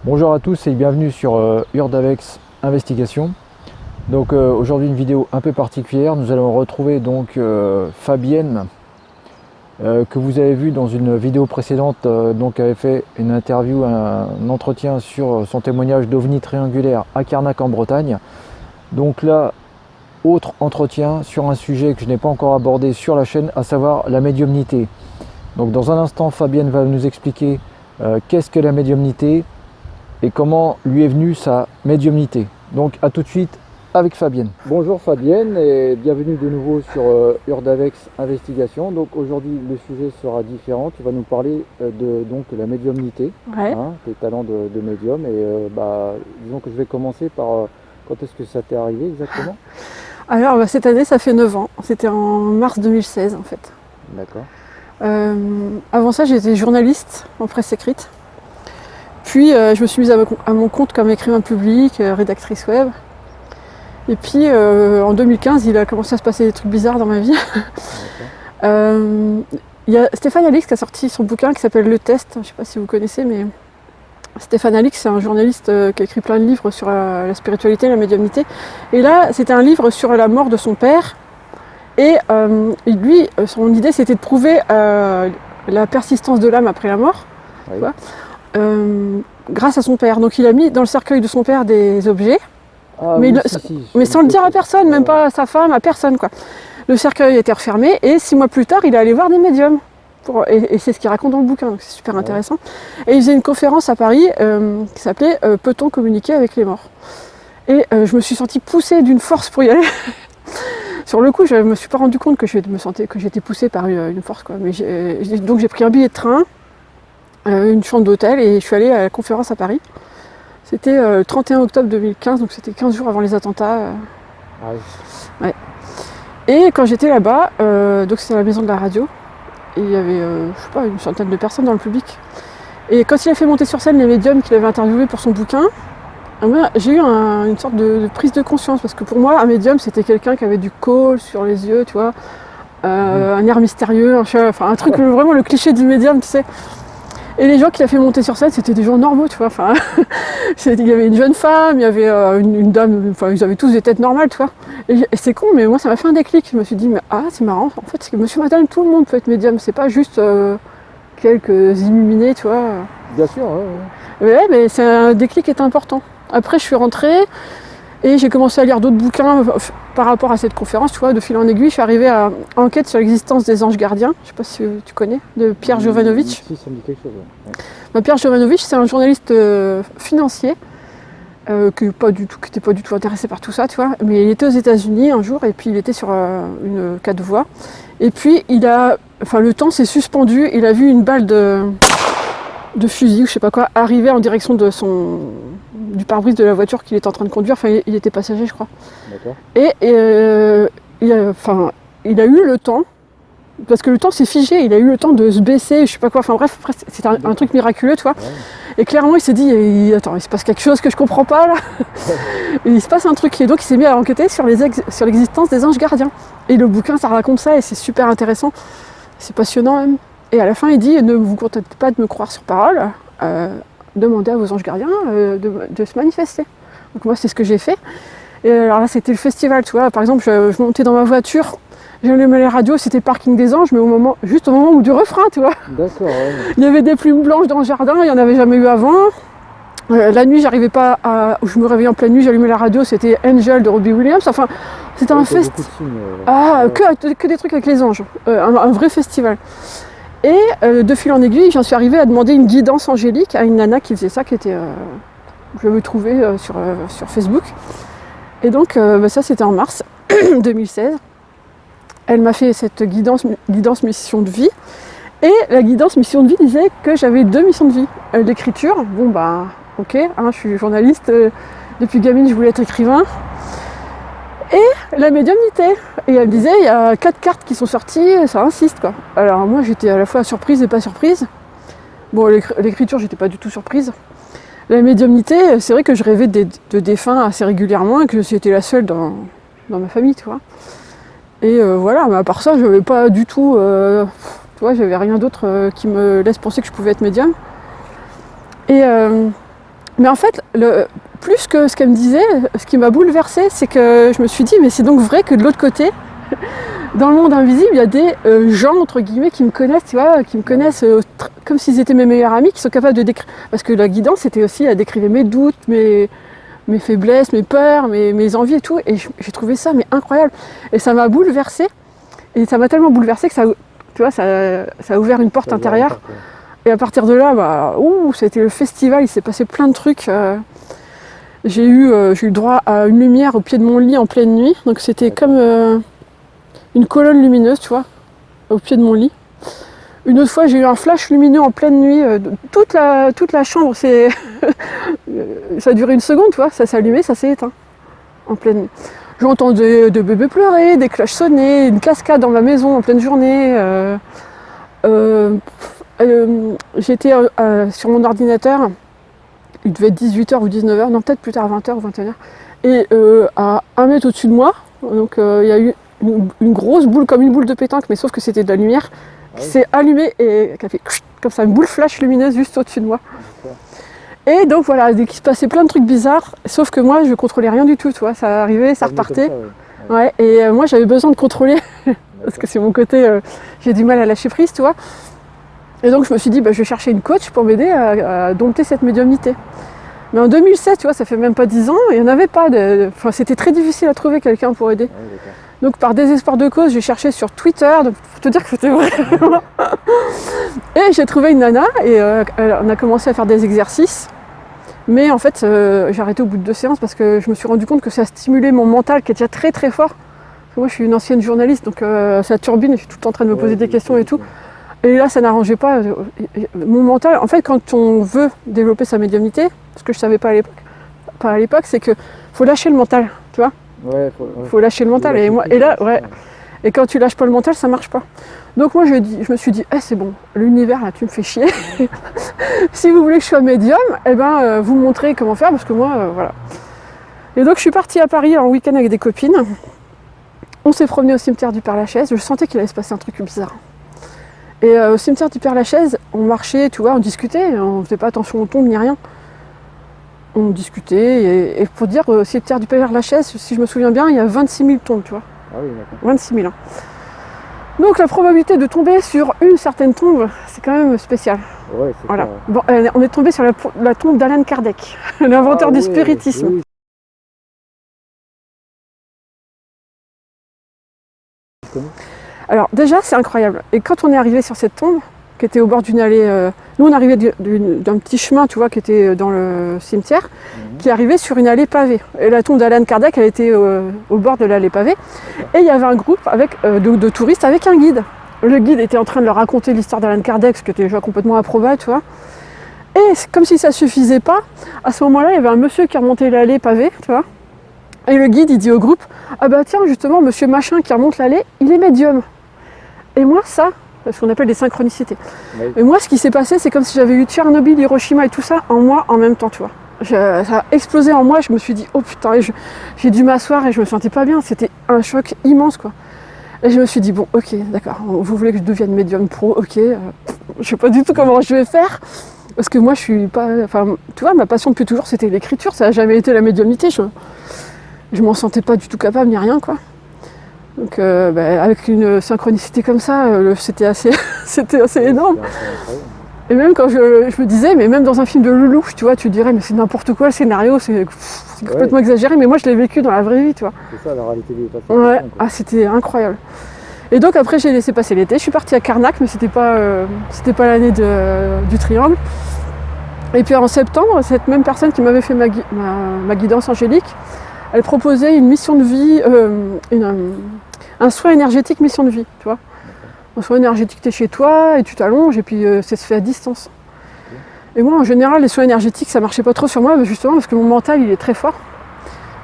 Bonjour à tous et bienvenue sur Urdavex Investigation. Donc aujourd'hui une vidéo un peu particulière. Nous allons retrouver donc Fabienne que vous avez vu dans une vidéo précédente, donc avait fait une interview, un entretien sur son témoignage d'OVNI triangulaire à Carnac en Bretagne. Donc là, autre entretien sur un sujet que je n'ai pas encore abordé sur la chaîne, à savoir la médiumnité. Donc dans un instant, Fabienne va nous expliquer qu'est-ce que la médiumnité et comment lui est venue sa médiumnité. Donc à tout de suite avec Fabienne. Bonjour Fabienne et bienvenue de nouveau sur Urdavex Investigation. Donc aujourd'hui le sujet sera différent. Tu vas nous parler de la médiumnité, ouais. Tes talents de médium. Et disons que je vais commencer par quand est-ce que ça t'est arrivé exactement? Alors cette année ça fait 9 ans, c'était en mars 2016 en fait. D'accord. Avant ça j'étais journaliste en presse écrite. Puis je me suis mise à mon compte comme écrivain public, rédactrice web. Et puis en 2015 il a commencé à se passer des trucs bizarres dans ma vie. Il y a Stéphane Alix qui a sorti son bouquin qui s'appelle Le Test, je ne sais pas si vous connaissez, mais Stéphane Alix c'est un journaliste qui a écrit plein de livres sur la spiritualité, la médiumnité. Et là c'était un livre sur la mort de son père. Et lui, son idée c'était de prouver la persistance de l'âme après la mort. Oui. Tu vois, grâce à son père. Donc il a mis dans le cercueil de son père des objets, mais, mais sans le dire à personne, même pas à sa femme, à personne quoi. Le cercueil était refermé et 6 mois plus tard il est allé voir des médiums. Et c'est ce qu'il raconte dans le bouquin, donc c'est super intéressant. Et il faisait une conférence à Paris qui s'appelait Peut-on communiquer avec les morts? Et je me suis sentie poussée d'une force pour y aller. Sur le coup je me suis pas rendu compte que j'étais poussée par une force quoi. Mais donc j'ai pris un billet de train, une chambre d'hôtel et je suis allée à la conférence à Paris. C'était le 31 octobre 2015, donc c'était 15 jours avant les attentats. Ah oui. Ouais. Et quand j'étais là-bas, donc c'était à la maison de la radio, et il y avait, je sais pas, une centaine de personnes dans le public. Et quand il a fait monter sur scène les médiums qu'il avait interviewés pour son bouquin, j'ai eu une sorte de prise de conscience, parce que pour moi, un médium c'était quelqu'un qui avait du col sur les yeux, tu vois, un air mystérieux, un truc vraiment le cliché du médium, tu sais. Et les gens qui l'a fait monter sur scène, c'était des gens normaux, tu vois. Enfin, il y avait une jeune femme, il y avait une dame, enfin, ils avaient tous des têtes normales, tu vois. Et c'est con, mais moi, ça m'a fait un déclic. Je me suis dit, mais c'est marrant. En fait, c'est que monsieur, madame, tout le monde peut être médium. C'est pas juste quelques illuminés, tu vois. Bien sûr, ouais. Ouais, mais c'est un déclic qui est important. Après, je suis rentrée et j'ai commencé à lire d'autres bouquins par rapport à cette conférence, tu vois, de fil en aiguille. Je suis arrivée à Enquête sur l'existence des anges gardiens, je sais pas si tu connais, de Pierre Jovanovic. Si, ça me dit quelque chose. Ouais. Pierre Jovanovic, c'est un journaliste financier qui n'était pas du tout intéressé par tout ça, tu vois. Mais il était aux États-Unis un jour et puis il était sur une 4 voies. Et puis le temps s'est suspendu. Il a vu une balle de fusil ou je sais pas quoi arriver en direction du pare-brise de la voiture qu'il était en train de conduire. Enfin, il était passager, je crois. D'accord. Et il a eu le temps. Parce que le temps s'est figé, il a eu le temps de se baisser, je sais pas quoi, enfin bref, c'est un truc miraculeux, tu vois. Ouais. Et clairement, il s'est dit, attends, il se passe quelque chose que je comprends pas là. Et il se passe un truc, et donc il s'est mis à enquêter sur l'existence des anges gardiens. Et le bouquin, ça raconte ça, et c'est super intéressant, c'est passionnant même. Et à la fin, il dit, ne vous contentez pas de me croire sur parole, demandez à vos anges gardiens de se manifester. Donc moi, c'est ce que j'ai fait. Et alors là, c'était le festival, tu vois. Par exemple, je montais dans ma voiture, j'allumais les radios, c'était le parking des anges, mais juste au moment du refrain, tu vois. D'accord, ouais. Il y avait des plumes blanches dans le jardin, il n'y en avait jamais eu avant. La nuit, j'arrivais pas je me réveillais en pleine nuit, j'allumais la radio, c'était Angel de Robbie Williams. Enfin, c'était un festival. Que des trucs avec les anges. Un vrai festival. Et de fil en aiguille, j'en suis arrivée à demander une guidance angélique à une nana qui faisait ça, je l'avais trouvée sur Facebook. Et donc, ça, c'était en mars 2016. Elle m'a fait cette guidance mission de vie. Et la guidance mission de vie disait que j'avais 2 missions de vie. L'écriture, ok, je suis journaliste, depuis gamine je voulais être écrivain. Et la médiumnité. Et elle me disait, il y a 4 cartes qui sont sorties, ça insiste quoi. Alors moi j'étais à la fois surprise et pas surprise. Bon, l'écriture, j'étais pas du tout surprise. La médiumnité, c'est vrai que je rêvais de défunts assez régulièrement et que j'étais la seule dans ma famille, tu vois. Et voilà, mais à part ça, je n'avais pas du tout... tu vois, j'avais rien d'autre qui me laisse penser que je pouvais être médium. Et Mais en fait, plus que ce qu'elle me disait, ce qui m'a bouleversée, c'est que je me suis dit, mais c'est donc vrai que de l'autre côté, dans le monde invisible, il y a des gens, entre guillemets, qui me connaissent, tu vois, qui me connaissent comme s'ils étaient mes meilleurs amis, qui sont capables de décrire. Parce que la guidance, c'était aussi à décrire mes doutes, mes faiblesses, mes peurs, mes envies et tout. Et j'ai trouvé ça mais incroyable. Et ça m'a bouleversée. Et ça m'a tellement bouleversée que ça, tu vois, ça a ouvert une porte intérieure. Et à partir de là, bah, c'était le festival, il s'est passé plein de trucs. J'ai eu droit à une lumière au pied de mon lit en pleine nuit. Donc c'était comme une colonne lumineuse, tu vois, au pied de mon lit. Une autre fois, j'ai eu un flash lumineux en pleine nuit. Toute la chambre, ça a duré une seconde, tu vois, ça s'est allumé, ça s'est éteint en pleine nuit. J'entendais des bébés pleurer, des cloches sonner, une cascade dans ma maison en pleine journée. J'étais sur mon ordinateur, il devait être 18h ou 19h, non peut-être plus tard 20h ou 21h, et à 1 mètre au-dessus de moi, donc il y a eu une grosse boule, comme une boule de pétanque, mais sauf que c'était de la lumière, qui s'est allumée et qui a fait comme ça, une boule flash lumineuse juste au-dessus de moi. Et donc voilà, il se passait plein de trucs bizarres, sauf que moi je contrôlais rien du tout, tu vois, ça arrivait, ça repartait. Ça, ouais. Et moi j'avais besoin de contrôler, parce que c'est mon côté, j'ai du mal à lâcher prise, tu vois. Et donc je me suis dit, bah, je vais chercher une coach pour m'aider à dompter cette médiumnité. Mais en 2007, tu vois, ça fait même pas 10 ans, il n'y en avait pas. Enfin, c'était très difficile à trouver quelqu'un pour aider. Donc par désespoir de cause, j'ai cherché sur Twitter, donc, pour te dire que c'était vrai. Et j'ai trouvé une nana, et on a commencé à faire des exercices. Mais en fait, j'ai arrêté au bout de 2 séances parce que je me suis rendu compte que ça stimulait mon mental qui est déjà très très fort. Parce que moi je suis une ancienne journaliste, donc ça turbine, je suis tout le temps en train de me poser des questions et tout. Et là, ça n'arrangeait pas mon mental. En fait, quand on veut développer sa médiumnité, ce que je savais pas à l'époque, c'est que faut lâcher le mental, tu vois. Faut lâcher le mental. Et là, et quand tu lâches pas le mental, ça marche pas. Donc moi, je me suis dit, c'est bon, l'univers là, tu me fais chier. Si vous voulez que je sois médium, vous me montrez comment faire, parce que moi, voilà. Et donc, je suis partie à Paris en week-end avec des copines. On s'est promené au cimetière du Père-Lachaise. Je sentais qu'il allait se passer un truc bizarre. Et au cimetière du Père-Lachaise, on marchait, tu vois, on discutait, on faisait pas attention aux tombes ni rien. On discutait, et pour dire, au cimetière du Père-Lachaise, si je me souviens bien, il y a 26 000 tombes, tu vois. Ah oui, d'accord. 26 000. Hein. Donc la probabilité de tomber sur une certaine tombe, c'est quand même spécial. Ouais, c'est voilà. Clair. Bon, on est tombé sur la tombe d'Alan Kardec, l'inventeur du spiritisme. Oui. Alors déjà, c'est incroyable. Et quand on est arrivé sur cette tombe, qui était au bord d'une allée, nous on arrivait d'un petit chemin, tu vois, qui était dans le cimetière, qui arrivait sur une allée pavée. Et la tombe d'Alan Kardec, elle était au bord de l'allée pavée. Et il y avait un groupe de touristes avec un guide. Le guide était en train de leur raconter l'histoire d'Alan Kardec, ce qui était déjà complètement improbable, tu vois. Et comme si ça ne suffisait pas, à ce moment-là, il y avait un monsieur qui remontait l'allée pavée, tu vois. Et le guide, il dit au groupe, ah bah tiens, justement, monsieur machin qui remonte l'allée, il est médium. Et moi, ça, c'est ce qu'on appelle des synchronicités. Oui. Et moi, ce qui s'est passé, c'est comme si j'avais eu Tchernobyl, Hiroshima et tout ça en moi en même temps, tu vois. Ça a explosé en moi, je me suis dit, oh putain, j'ai dû m'asseoir et je me sentais pas bien, c'était un choc immense, quoi. Et je me suis dit, bon, ok, d'accord, vous voulez que je devienne médium pro, ok, je sais pas du tout comment je vais faire, parce que moi, je suis pas, enfin, tu vois, ma passion depuis toujours, c'était l'écriture, ça n'a jamais été la médiumnité, je m'en sentais pas du tout capable, ni rien, quoi. Donc avec une synchronicité comme ça, c'était assez énorme. Et même quand je me disais, mais même dans un film de Loulou, tu vois, tu dirais, mais c'est n'importe quoi le scénario, c'est complètement exagéré, mais moi je l'ai vécu dans la vraie vie, tu vois. C'est ça la réalité des patients. Ouais, c'était incroyable. Et donc après j'ai laissé passer l'été, je suis partie à Carnac, mais c'était pas l'année du triangle. Et puis en septembre, cette même personne qui m'avait fait ma guidance angélique, elle proposait une mission de vie, un soin énergétique mission de vie, tu vois. Un soin énergétique, tu es chez toi et tu t'allonges et puis ça se fait à distance. Et moi, en général, les soins énergétiques, ça marchait pas trop sur moi, justement parce que mon mental, il est très fort.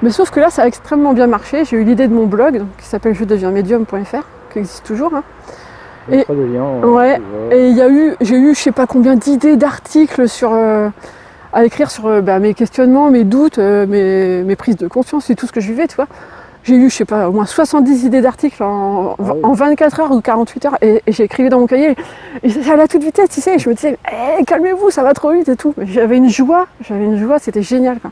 Mais sauf que là, ça a extrêmement bien marché. J'ai eu l'idée de mon blog, qui s'appelle jedeviensmedium.fr, qui existe toujours. Hein. Et le lien, ouais. Et j'ai eu, je sais pas combien d'idées, d'articles à écrire sur mes questionnements, mes doutes, mes prises de conscience et tout ce que je vivais, tu vois. j'ai eu, je sais pas, au moins 70 idées d'articles en 24 heures ou 48 heures et j'écrivais dans mon cahier. Et j'allais à toute vitesse, tu sais, et je me disais, hey, calmez-vous, ça va trop vite et tout. Mais j'avais une joie, c'était génial, quoi.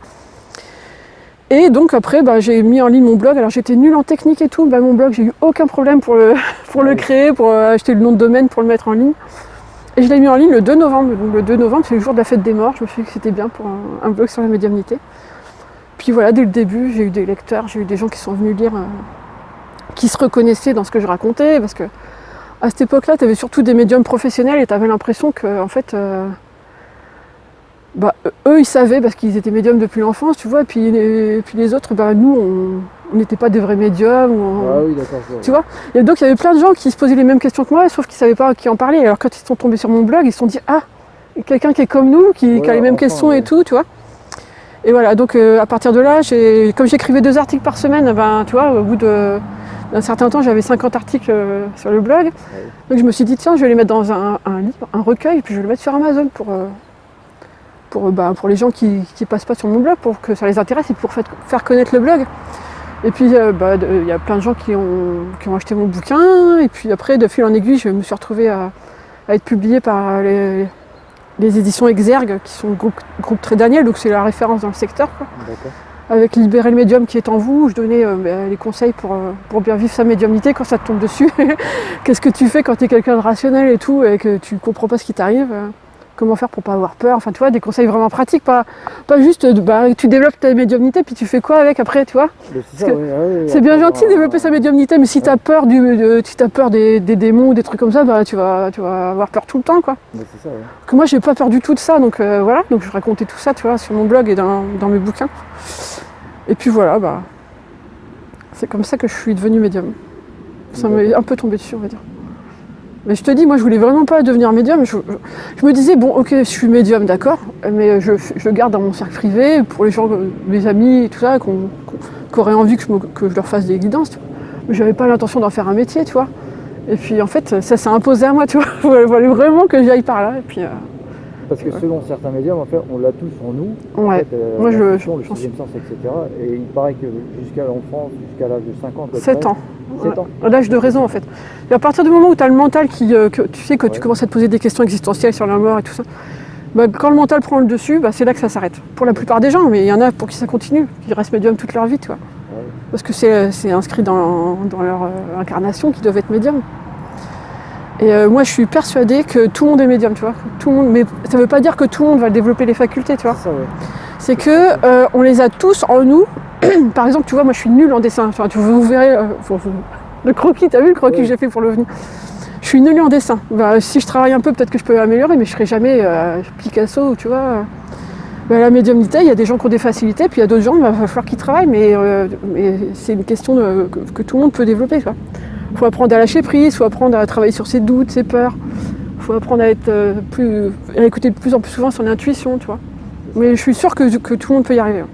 Et donc après, j'ai mis en ligne mon blog. Alors j'étais nulle en technique et tout. Mon blog, j'ai eu aucun problème pour le créer, pour acheter le nom de domaine, pour le mettre en ligne. Et je l'ai mis en ligne le 2 novembre. Donc le 2 novembre, c'est le jour de la fête des morts. Je me suis dit que c'était bien pour un blog sur la médiumnité. Puis voilà, dès le début, j'ai eu des lecteurs, j'ai eu des gens qui sont venus lire, qui se reconnaissaient dans ce que je racontais. Parce que à cette époque-là, tu avais surtout des médiums professionnels et tu avais l'impression que, en fait, eux, ils savaient parce qu'ils étaient médiums depuis l'enfance, tu vois. Et puis les autres, nous, on n'était pas des vrais médiums. Ah oui, d'accord. Tu vois. Et donc, il y avait plein de gens qui se posaient les mêmes questions que moi, sauf qu'ils ne savaient pas à qui en parler. Alors, quand ils sont tombés sur mon blog, ils se sont dit, ah, quelqu'un qui est comme nous, qui a les mêmes questions et tout, tu vois. Et voilà, donc à partir de là, comme j'écrivais 2 articles par semaine, tu vois, au bout d'un certain temps, j'avais 50 articles sur le blog. Donc je me suis dit, tiens, je vais les mettre dans un livre, un recueil, puis je vais le mettre sur Amazon pour les gens qui passent pas sur mon blog, pour que ça les intéresse et pour faire connaître le blog. Et puis il y a plein de gens qui ont acheté mon bouquin, et puis après, de fil en aiguille, je me suis retrouvée à être publiée par les éditions Exergue, qui sont le groupe Trait Daniel, donc c'est la référence dans le secteur, quoi. Avec Libérer le médium qui est en vous, où je donnais les conseils pour bien vivre sa médiumnité quand ça te tombe dessus. Qu'est-ce que tu fais quand tu es quelqu'un de rationnel et tout, et que tu comprends pas ce qui t'arrive, comment faire pour pas avoir peur, enfin tu vois, des conseils vraiment pratiques, pas juste tu développes ta médiumnité puis tu fais quoi avec après, tu vois. C'est bien gentil de développer sa médiumnité, mais si tu as peur des démons ou des trucs comme ça, tu vas avoir peur tout le temps, quoi. C'est ça, ouais. Que moi j'ai pas peur du tout de ça, donc voilà, donc je racontais tout ça, tu vois, sur mon blog et dans mes bouquins. Et puis voilà, c'est comme ça que je suis devenue médium. Ça m'est un peu tombé dessus, on va dire. Mais je te dis, moi je voulais vraiment pas devenir médium. Je me disais, bon ok, je suis médium, d'accord, mais je le garde dans mon cercle privé pour les gens, mes amis et tout ça, qui auraient envie que je leur fasse des guidances, tu vois. Mais j'avais pas l'intention d'en faire un métier, tu vois. Et puis en fait, ça s'est imposé à moi, tu vois. Il fallait vraiment que j'aille par là. Et puis, parce que selon certains médiums, en fait, on l'a tous en nous. Ouais. En fait, moi le sixième sens, etc. Et il paraît que jusqu'à l'enfance, jusqu'à l'âge de 5 ans, 7 ans. 7 ans. L'âge de raison, en fait. Et à partir du moment où tu as le mental tu sais que tu commences à te poser des questions existentielles sur la mort et tout ça, quand le mental prend le dessus, c'est là que ça s'arrête. Pour la plupart des gens, mais il y en a pour qui ça continue, qui restent médium toute leur vie, tu vois. Ouais. Parce que c'est inscrit dans leur incarnation qu'ils doivent être médiums. Et moi, je suis persuadée que tout le monde est médium, tu vois. Tout le monde, mais ça ne veut pas dire que tout le monde va développer les facultés, tu vois. C'est ça, ouais. C'est que on les a tous en nous. Par exemple, tu vois, moi, je suis nulle en dessin. Enfin, vous verrez le croquis. T'as vu le croquis que j'ai fait pour l'OVNI? Je suis nulle en dessin. Si je travaille un peu, peut-être que je peux améliorer, mais je ne serai jamais Picasso, tu vois. La médiumnité, il y a des gens qui ont des facilités, puis il y a d'autres gens, il va falloir qu'ils travaillent, mais c'est une question que tout le monde peut développer, quoi. Il faut apprendre à lâcher prise, il faut apprendre à travailler sur ses doutes, ses peurs. Il faut apprendre à écouter de plus en plus souvent son intuition, tu vois. Mais je suis sûre que tout le monde peut y arriver.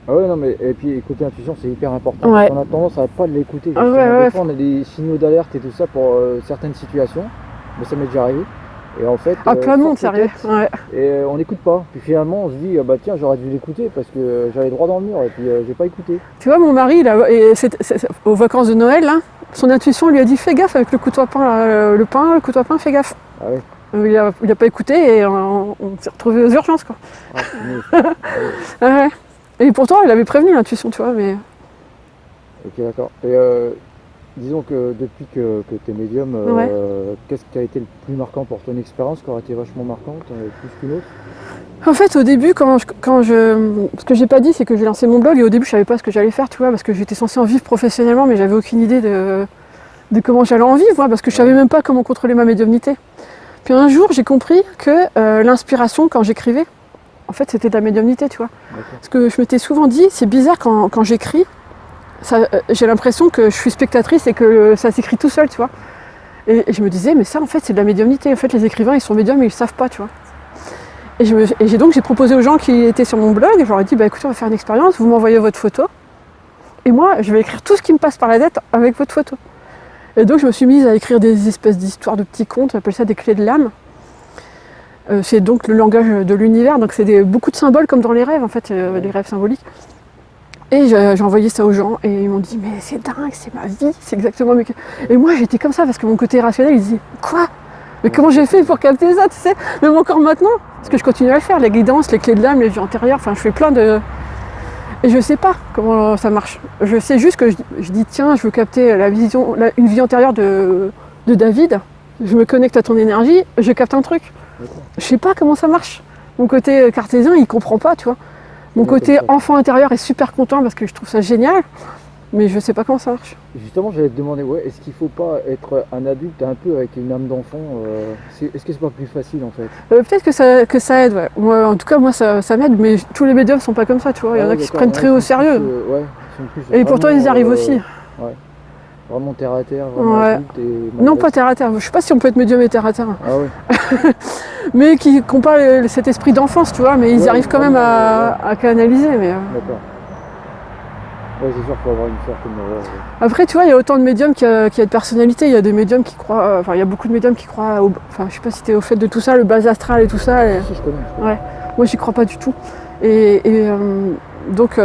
Ah ouais, non, mais et puis écouter l'intuition, c'est hyper important. Ouais. On a tendance à pas l'écouter. Des fois, on a des signaux d'alerte et tout ça pour certaines situations, mais ça m'est déjà arrivé. Et en fait, plein de monde, c'est arrivé. Ouais. Et on n'écoute pas. Puis finalement, on se dit, tiens, j'aurais dû l'écouter parce que j'allais droit dans le mur et puis j'ai pas écouté. Tu vois, mon mari, aux vacances de Noël, là, son intuition lui a dit, fais gaffe avec le couteau à pain, le couteau à pain, fais gaffe. Ah ouais. Il a pas écouté et on s'est retrouvés aux urgences, quoi. Ouais. Et pourtant, il avait prévenu l'intuition, tu vois, mais... Ok, d'accord. Et disons que depuis que tu es médium, qu'est-ce qui a été le plus marquant pour ton expérience, qui aurait été vachement marquante, plus qu'une autre? En fait, au début, ce que j'ai pas dit, c'est que j'ai lancé mon blog et au début, je savais pas ce que j'allais faire, tu vois, parce que j'étais censée en vivre professionnellement, mais j'avais aucune idée de comment j'allais en vivre, parce que je savais même pas comment contrôler ma médiumnité. Puis un jour, j'ai compris que l'inspiration, quand j'écrivais, en fait, c'était de la médiumnité, tu vois. Parce que je m'étais souvent dit, c'est bizarre quand j'écris, j'ai l'impression que je suis spectatrice et que ça s'écrit tout seul, tu vois. Et je me disais, mais ça, en fait, c'est de la médiumnité. En fait, les écrivains, ils sont médiums, mais ils ne savent pas, tu vois. Et j'ai proposé aux gens qui étaient sur mon blog, je leur ai dit, écoutez, on va faire une expérience, vous m'envoyez votre photo, et moi, je vais écrire tout ce qui me passe par la tête avec votre photo. Et donc, je me suis mise à écrire des espèces d'histoires de petits contes, on appelle ça des clés de l'âme. C'est donc le langage de l'univers, donc c'est beaucoup de symboles comme dans les rêves, en fait, les rêves symboliques. Et j'ai envoyé ça aux gens et ils m'ont dit mais c'est dingue, c'est ma vie, c'est exactement mes... Et moi j'étais comme ça parce que mon côté rationnel il disait quoi? Mais comment j'ai fait pour capter ça, tu sais? Même encore maintenant, parce que je continue à le faire, la guidance, les clés de l'âme, les vues antérieures, enfin je fais plein de... Et je sais pas comment ça marche. Je sais juste que je dis tiens, je veux capter une vie antérieure de David, je me connecte à ton énergie, je capte un truc. Je sais pas comment ça marche. Mon côté cartésien, il comprend pas, tu vois. Mon côté enfant intérieur est super content parce que je trouve ça génial, mais je sais pas comment ça marche. Justement, j'allais te demander, est-ce qu'il faut pas être un adulte un peu avec une âme d'enfant est-ce que c'est pas plus facile en fait? Peut-être que ça aide, ouais. Moi, en tout cas, moi ça m'aide, mais tous les médiums sont pas comme ça, tu vois. Il y en a qui se prennent très au sérieux. Et pourtant, ils y arrivent aussi. Ouais. Vraiment terre à terre, vraiment adulte et... Non, pas terre à terre. Je sais pas si on peut être médium et terre à terre. Ah ouais. Mais qui n'ont pas cet esprit d'enfance, tu vois, mais ils arrivent quand même à canaliser. Mais... D'accord. Ouais, c'est sûr qu'il faut avoir une certaine... Après, tu vois, il y a autant de médiums qu'il y a de personnalités. Il y a des médiums qui croient... Enfin, il y a beaucoup de médiums qui croient... Enfin, je sais pas si tu es au fait de tout ça, le bas astral et tout ça. Si, je connais. Ouais. Moi, j'y crois pas du tout. Donc,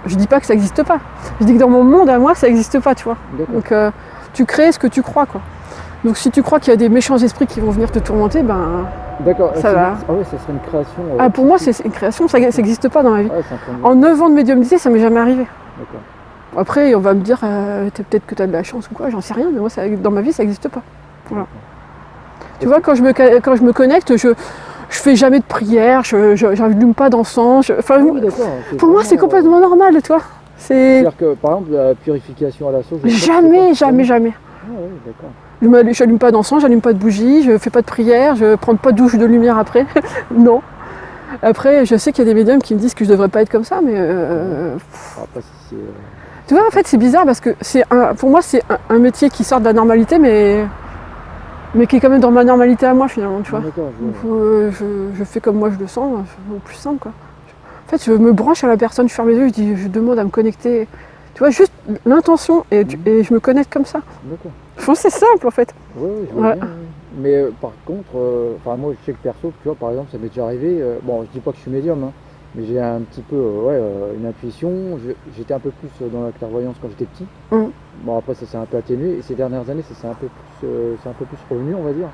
je dis pas que ça n'existe pas. Je dis que dans mon monde, à moi, ça n'existe pas, tu vois. Donc, tu crées ce que tu crois, quoi. Donc, si tu crois qu'il y a des méchants esprits qui vont venir te tourmenter, ben... D'accord. Ça va. Ah ouais, ça serait une création... Ah, pour moi, c'est une création, ça n'existe pas dans ma vie. Ouais, en 9 ans de médiumnité, ça m'est jamais arrivé. D'accord. Après, on va me dire, peut-être que tu as de la chance ou quoi, j'en sais rien, mais moi, dans ma vie, ça n'existe pas. Voilà. Tu vois, quand je me connecte, je fais jamais de prière, je n'allume pas d'encens. Pour moi, c'est complètement normal, tu vois. C'est-à-dire que, par exemple, la purification à la sauce... Jamais. Ah ouais, d'accord. Je n'allume pas d'encens, j'allume pas de bougie, je fais pas de prière, je prends pas de douche de lumière après. Non. Après, je sais qu'il y a des médiums qui me disent que je devrais pas être comme ça, mais... Après, tu vois, en fait, c'est bizarre parce que pour moi, c'est un métier qui sort de la normalité, mais qui est quand même dans ma normalité à moi, finalement, tu vois. Je fais comme moi je le sens, au plus simple, quoi. En fait, je me branche à la personne, je ferme les yeux, je demande à me connecter. Tu vois, juste l'intention, et je me connecte comme ça. D'accord. Enfin, c'est simple, en fait. Oui, je vois bien. Mais par contre, moi, je sais que perso, tu vois, par exemple, ça m'est déjà arrivé, bon, je dis pas que je suis médium, hein, mais j'ai un petit peu une intuition. J'étais un peu plus dans la clairvoyance quand j'étais petit. Bon, après, ça s'est un peu atténué, et ces dernières années, c'est un peu plus revenu, on va dire.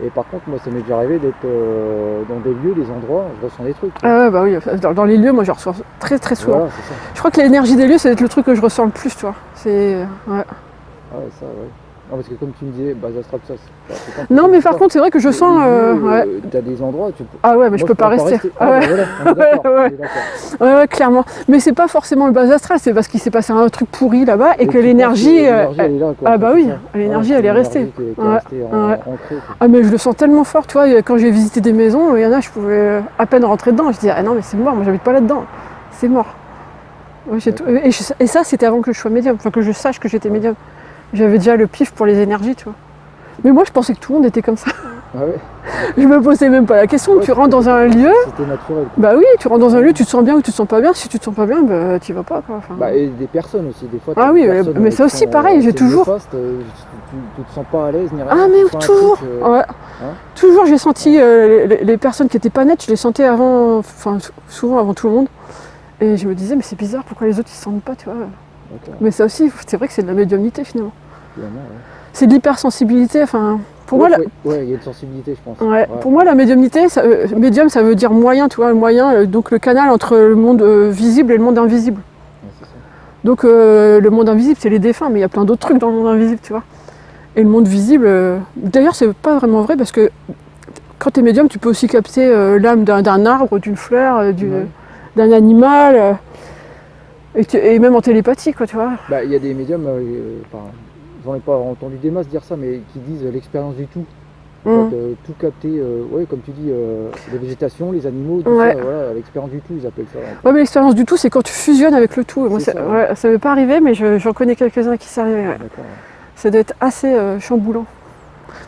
Et par contre, moi, ça m'est déjà arrivé d'être dans des lieux, des endroits, je ressens des trucs. Ah bah oui, dans les lieux, moi, je reçois très très souvent. Voilà, c'est ça. Je crois que l'énergie des lieux, c'est le truc que je ressens le plus, tu vois. C'est... Ouais. Ah ouais, ça, ouais. Non, parce que comme tu me disais, bas astral, ça, c'est pas... Non, mais par contre, c'est vrai que je sens... T'as des endroits, Ah ouais, mais je peux pas rester. Ah ouais, voilà, on est d'accord. Ouais, clairement. Mais c'est pas forcément le bas astral, c'est parce qu'il s'est passé un truc pourri là-bas et que l'énergie... elle est là, quoi. Ah bah oui, l'énergie, elle est restée. Ancrée, ah mais je le sens tellement fort, tu vois, quand j'ai visité des maisons, il y en a, je pouvais à peine rentrer dedans. Je disais, ah non, mais c'est mort, moi j'habite pas là-dedans. C'est mort. Ouais, et ça, c'était avant que je sois médium, enfin que je sache que j'étais médium. J'avais déjà le pif pour les énergies, tu vois. Mais moi, je pensais que tout le monde était comme ça. Ah ouais. Je me posais même pas la question. Tu rentres dans un lieu. C'était naturel. Bah oui, tu rentres dans un lieu, tu te sens bien ou tu te sens pas bien. Si tu te sens pas bien, bah tu vas pas, quoi. Enfin... Bah, et des personnes aussi, des fois. Ah oui, mais ça aussi, pareil, j'ai toujours. Tu te sens pas à l'aise ni rien. Ah mais toujours. Ouais. Toujours, j'ai senti les personnes qui étaient pas nettes, je les sentais avant, enfin souvent avant tout le monde. Et je me disais, mais c'est bizarre, pourquoi les autres ils se sentent pas, tu vois. Mais ça aussi, c'est vrai que c'est de la médiumnité finalement. C'est de l'hypersensibilité, enfin, pour moi... Ouais, il y a une sensibilité, je pense. Ouais. Pour moi, la médiumnité, médium, ça veut dire moyen, tu vois, le moyen, donc le canal entre le monde visible et le monde invisible. Ouais, c'est ça. Donc le monde invisible, c'est les défunts, mais il y a plein d'autres trucs dans le monde invisible, tu vois. Et le monde visible, d'ailleurs, c'est pas vraiment vrai, parce que quand tu es médium, tu peux aussi capter l'âme d'un arbre, d'une fleur, d'un animal, et même en télépathie, quoi, tu vois. Bah, il y a des médiums... J'en ai pas entendu des masses dire ça, mais qui disent l'expérience du tout. Tout capter, comme tu dis, la végétation, les animaux, tout ça, voilà, l'expérience du tout, ils appellent ça. Ouais, mais l'expérience du tout, c'est quand tu fusionnes avec le tout. Moi, ça m'est pas arrivé, mais j'en connais quelques-uns qui s'est arrivé. Ouais. Ça doit être assez chamboulant.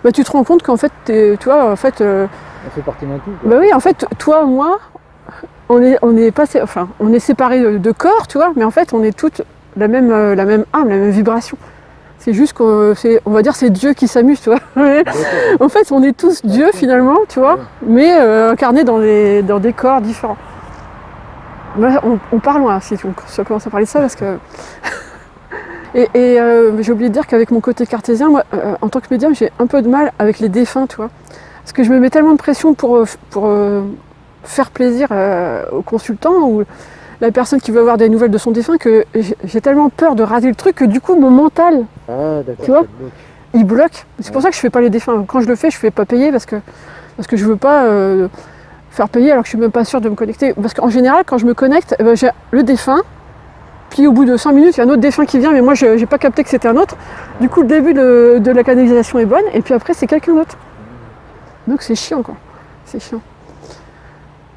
Bah, tu te rends compte qu'en fait, tu vois, en fait... On fait partie d'un tout, quoi. Bah oui, en fait, toi, moi, on est séparés de corps, tu vois, mais en fait, on est toutes la même âme, la même vibration. C'est juste qu'on va dire c'est Dieu qui s'amuse, tu vois. En fait, on est tous Dieu finalement, tu vois, mais incarnés dans des corps différents. On part loin si on commence à parler de ça parce que... et j'ai oublié de dire qu'avec mon côté cartésien, moi, en tant que médium, j'ai un peu de mal avec les défunts, tu vois. Parce que je me mets tellement de pression pour faire plaisir aux consultants ou la personne qui veut avoir des nouvelles de son défunt que j'ai tellement peur de rater le truc que du coup mon mental, tu vois, il bloque. C'est pour ça que je fais pas les défunts. Quand je le fais, je fais pas payer parce que je veux pas faire payer alors que je suis même pas sûre de me connecter. Parce qu'en général, quand je me connecte, j'ai le défunt, puis au bout de 5 minutes, il y a un autre défunt qui vient, mais moi j'ai pas capté que c'était un autre. Du coup, le début de la canalisation est bonne, et puis après c'est quelqu'un d'autre. Donc c'est chiant, quoi. C'est chiant.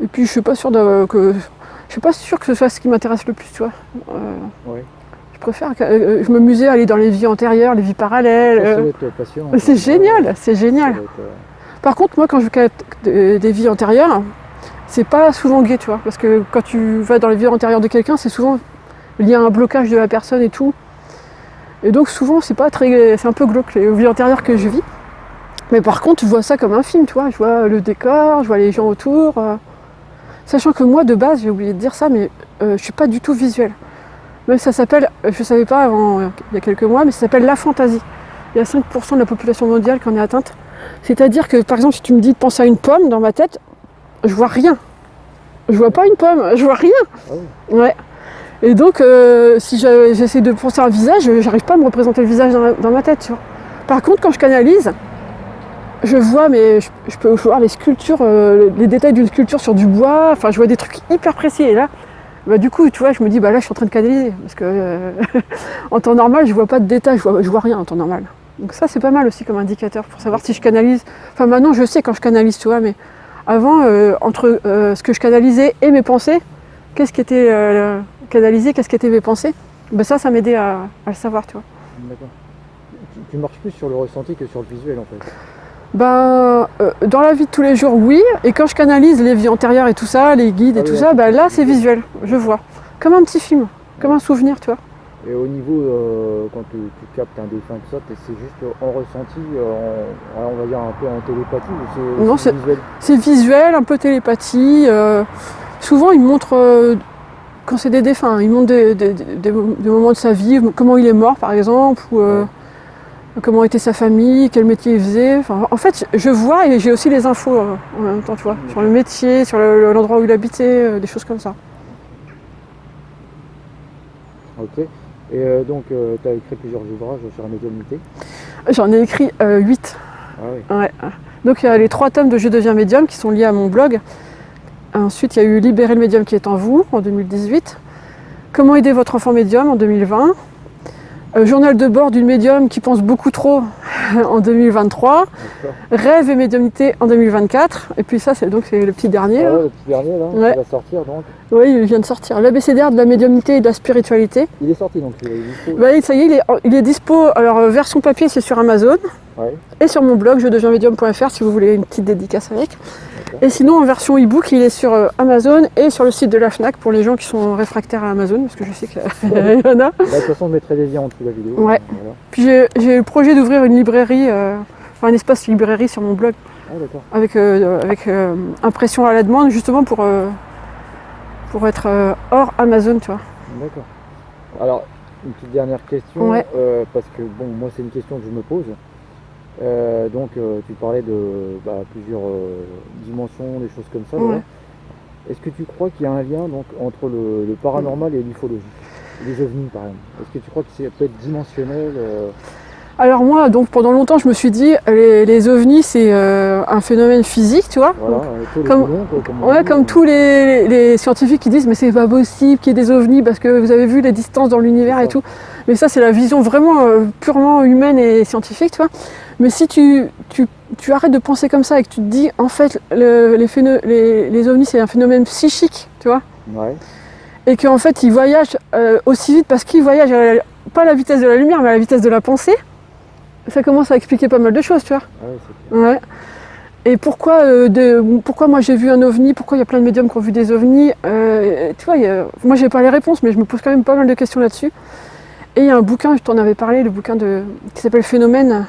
Et puis je suis pas sûre que ce soit ce qui m'intéresse le plus, tu vois. Je préfère je m'amusais à aller dans les vies antérieures, les vies parallèles. Ça doit être passionnant. C'est génial, c'est génial. Par contre, moi quand je capte des vies antérieures, c'est pas souvent gai, tu vois. Parce que quand tu vas dans les vies antérieures de quelqu'un, c'est souvent lié à un blocage de la personne et tout. Et donc souvent c'est un peu glauque les vies antérieures que je vis. Mais par contre, je vois ça comme un film, tu vois. Je vois le décor, je vois les gens autour. Sachant que moi, de base, j'ai oublié de dire ça, mais je suis pas du tout visuelle. Même ça s'appelle, je savais pas avant, il y a quelques mois, mais ça s'appelle la fantaisie. Il y a 5% de la population mondiale qui en est atteinte. C'est-à-dire que, par exemple, si tu me dis de penser à une pomme dans ma tête, je vois rien. Je vois pas une pomme, je vois rien. Ouais. Et donc, si j'essaie de penser à un visage, j'arrive pas à me représenter le visage dans ma tête, tu vois. Par contre, quand je canalise, je vois, mais je peux voir les sculptures, les détails d'une sculpture sur du bois, enfin je vois des trucs hyper précis et là, bah, du coup tu vois, je me dis bah là je suis en train de canaliser parce que en temps normal je vois pas de détails, je vois rien en temps normal. Donc ça c'est pas mal aussi comme indicateur pour savoir si je canalise. Enfin maintenant je sais quand je canalise, tu vois, mais avant entre ce que je canalisais et mes pensées, qu'est-ce qui était canalisé, qu'est-ce qui était mes pensées, bah ça m'aidait à le savoir, tu vois. D'accord. Tu marches plus sur le ressenti que sur le visuel en fait. Ben, dans la vie de tous les jours, oui. Et quand je canalise les vies antérieures et tout ça, les guides et tout ça, ben là c'est visuel, je vois. Comme un petit film, comme un souvenir, tu vois. Et au niveau, quand tu captes un défunt, tout ça, c'est juste en ressenti, on va dire un peu en télépathie ou Non, c'est visuel? C'est visuel, un peu télépathie. Souvent ils montrent, quand c'est des défunts, ils montrent des moments de sa vie, comment il est mort par exemple, ou comment était sa famille, quel métier il faisait. Enfin, en fait, je vois et j'ai aussi les infos en même temps, tu vois, sur le métier, sur l'endroit où il habitait, des choses comme ça. Ok. Et donc, tu as écrit plusieurs ouvrages sur la médiumnité? J'en ai écrit 8. Ah oui. Ouais. Donc, il y a les 3 tomes de Je deviens médium qui sont liés à mon blog. Ensuite, il y a eu Libérer le médium qui est en vous en 2018. Comment aider votre enfant médium en 2020. Journal de bord d'une médium qui pense beaucoup trop en 2023. Rêve et médiumnité en 2024. Et puis ça, c'est le petit dernier. Ah ouais, le petit dernier, là, ouais. Il va sortir donc. Oui, il vient de sortir. L'abécédaire de la médiumnité et de la spiritualité. Il est sorti donc, il est dispo. Bah, ça y est, il est dispo. Alors, version papier, c'est sur Amazon. Ouais. Et sur mon blog, jedeviensmédium.fr si vous voulez une petite dédicace avec. Et sinon, en version e-book, il est sur Amazon et sur le site de la FNAC pour les gens qui sont réfractaires à Amazon, parce que je sais qu'il y en a. De toute façon, je mettrai les liens en dessous de la vidéo. Ouais. Voilà. Puis j'ai le projet d'ouvrir une librairie, un espace librairie sur mon blog. Ah, d'accord. Avec impression à la demande, justement pour être hors Amazon, tu vois. D'accord. Alors, une petite dernière question, Ouais. parce que bon, moi c'est une question que je me pose. Donc tu parlais de plusieurs dimensions, des choses comme ça. Ouais. Voilà. Est-ce que tu crois qu'il y a un lien donc, entre le paranormal et l'ufologie? Les ovnis par exemple. Est-ce que tu crois que ça peut être dimensionnel Alors moi, donc pendant longtemps, je me suis dit, les ovnis, c'est un phénomène physique, tu vois. Voilà, Donc, comme tous les scientifiques qui disent, mais c'est pas possible qu'il y ait des ovnis parce que vous avez vu les distances dans l'univers et tout. Mais ça, c'est la vision vraiment purement humaine et scientifique, tu vois. Mais si tu arrêtes de penser comme ça et que tu te dis, en fait, les ovnis, c'est un phénomène psychique, tu vois. Ouais. Et qu'en fait, ils voyagent aussi vite parce qu'ils voyagent pas à la vitesse de la lumière, mais à la vitesse de la pensée. Ça commence à expliquer pas mal de choses, tu vois. Ah oui, c'est clair. Ouais. Et pourquoi moi j'ai vu un ovni, pourquoi il y a plein de médiums qui ont vu des ovnis, tu vois, moi j'ai pas les réponses, mais je me pose quand même pas mal de questions là-dessus. Et il y a un bouquin, je t'en avais parlé, le bouquin qui s'appelle Phénomène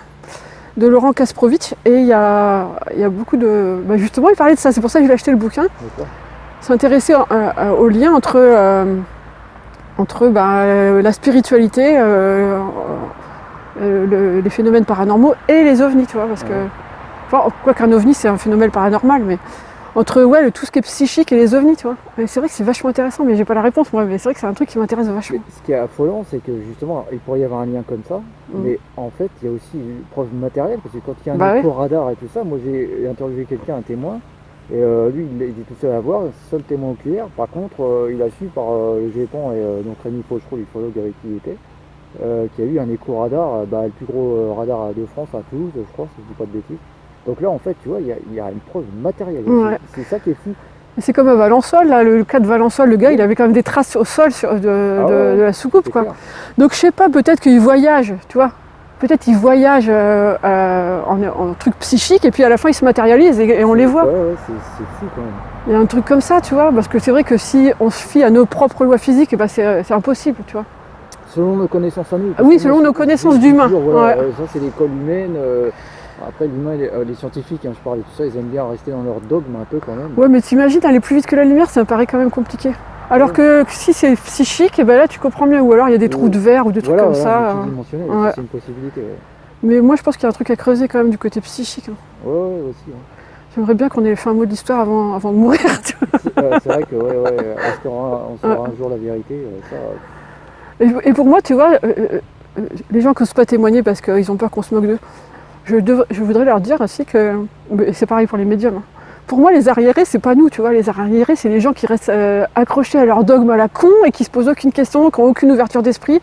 de Laurent Kasprowicz, et il y a beaucoup de... justement, il parlait de ça, c'est pour ça que j'ai acheté le bouquin. s'intéresser au lien entre la spiritualité, les phénomènes paranormaux et les ovnis, tu vois, parce que, enfin, quoi qu'un ovni c'est un phénomène paranormal, mais entre tout ce qui est psychique et les ovnis, tu vois. Et c'est vrai que c'est vachement intéressant, mais j'ai pas la réponse moi, mais c'est vrai que c'est un truc qui m'intéresse vachement. Mais ce qui est affolant, c'est que justement, il pourrait y avoir un lien comme ça, mais en fait, il y a aussi une preuve matérielle, parce que quand il y a un écho-radar et tout ça, moi j'ai interviewé quelqu'un, un témoin, et lui, il est tout seul à voir, seul témoin oculaire. Par contre, il a su par le GEPAN et donc Rémi Fauchereau, l'ufologue avec qui il était, qu'il y a eu un écho-radar, le plus gros radar de France à Toulouse, je crois, si je dis pas de bêtises. Donc là, en fait, tu vois, il y a une preuve matérielle. Ouais. C'est ça qui est fou. C'est comme à Valençol, là, le cas de Valençol, le gars, il avait quand même des traces au sol de la soucoupe, quoi. Clair. Donc je sais pas, peut-être qu'il voyage, tu vois. Peut-être qu'il voyage en truc psychique et puis à la fin il se matérialise et on les voit. Ouais, c'est fou quand même. Il y a un truc comme ça, tu vois, parce que c'est vrai que si on se fie à nos propres lois physiques, c'est impossible, tu vois. Selon nos connaissances à nous. Oui, selon nos connaissances d'humains. Voilà, ça c'est l'école humaine. Après l'humain, les scientifiques, je parle de tout ça, ils aiment bien rester dans leur dogme un peu quand même. Ouais, mais t'imagines aller plus vite que la lumière, ça me paraît quand même compliqué. Alors que si c'est psychique, et ben là tu comprends mieux. Ou alors il y a des trous de verre ou des trucs comme ça. Multidimensionnel, c'est une possibilité. Ouais. Mais moi je pense qu'il y a un truc à creuser quand même du côté psychique. Ouais, aussi. J'aimerais bien qu'on ait fait un mot d'histoire avant de mourir. C'est vrai que on saura un jour la vérité. Ça... Et pour moi, tu vois, les gens qui n'osent pas témoigner parce qu'ils ont peur qu'on se moque d'eux, je voudrais leur dire aussi que c'est pareil pour les médiums. Pour moi, les arriérés, c'est pas nous, tu vois. Les arriérés, c'est les gens qui restent accrochés à leur dogme à la con et qui se posent aucune question, qui n'ont aucune ouverture d'esprit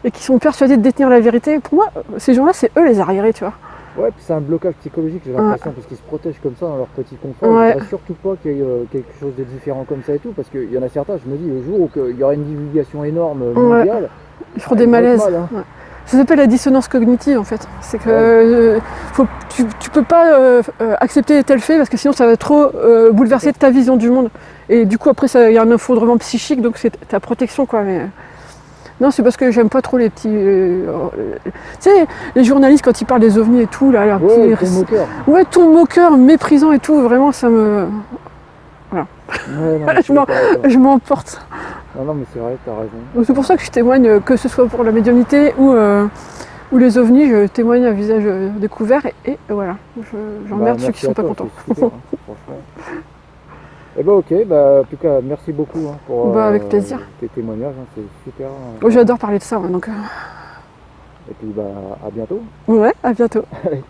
et qui sont persuadés de détenir la vérité. Pour moi, ces gens-là, c'est eux les arriérés, tu vois. Ouais, puis c'est un blocage psychologique, j'ai l'impression, parce qu'ils se protègent comme ça dans leur petit confort. Ouais. Il ne faudrait surtout pas qu'il y ait quelque chose de différent comme ça et tout, parce qu'il y en a certains, je me dis, le jour où il y aura une divulgation énorme mondiale, ils feront des malaises. Mal, hein. Ça s'appelle la dissonance cognitive en fait. C'est que tu peux pas accepter tel fait parce que sinon ça va trop bouleverser ta vision du monde. Et du coup après il y a un effondrement psychique, donc c'est ta protection quoi. Mais... Non, c'est parce que j'aime pas trop les petits. Tu sais, les journalistes quand ils parlent des ovnis et tout, là, ton moqueur. Ouais, ton moqueur, méprisant et tout, vraiment ça me. Voilà. Ouais, non, je m'emporte. Non, mais c'est vrai, t'as raison. C'est pour ça que je témoigne, que ce soit pour la médiumnité ou les ovnis, je témoigne à visage découvert et voilà. J'emmerde ceux qui sont pas contents. Super, franchement. Eh ben ok, en tout cas merci beaucoup pour avec plaisir. Tes témoignages, c'est super. J'adore parler de ça, donc. Et puis à bientôt. Ouais, à bientôt. Allez.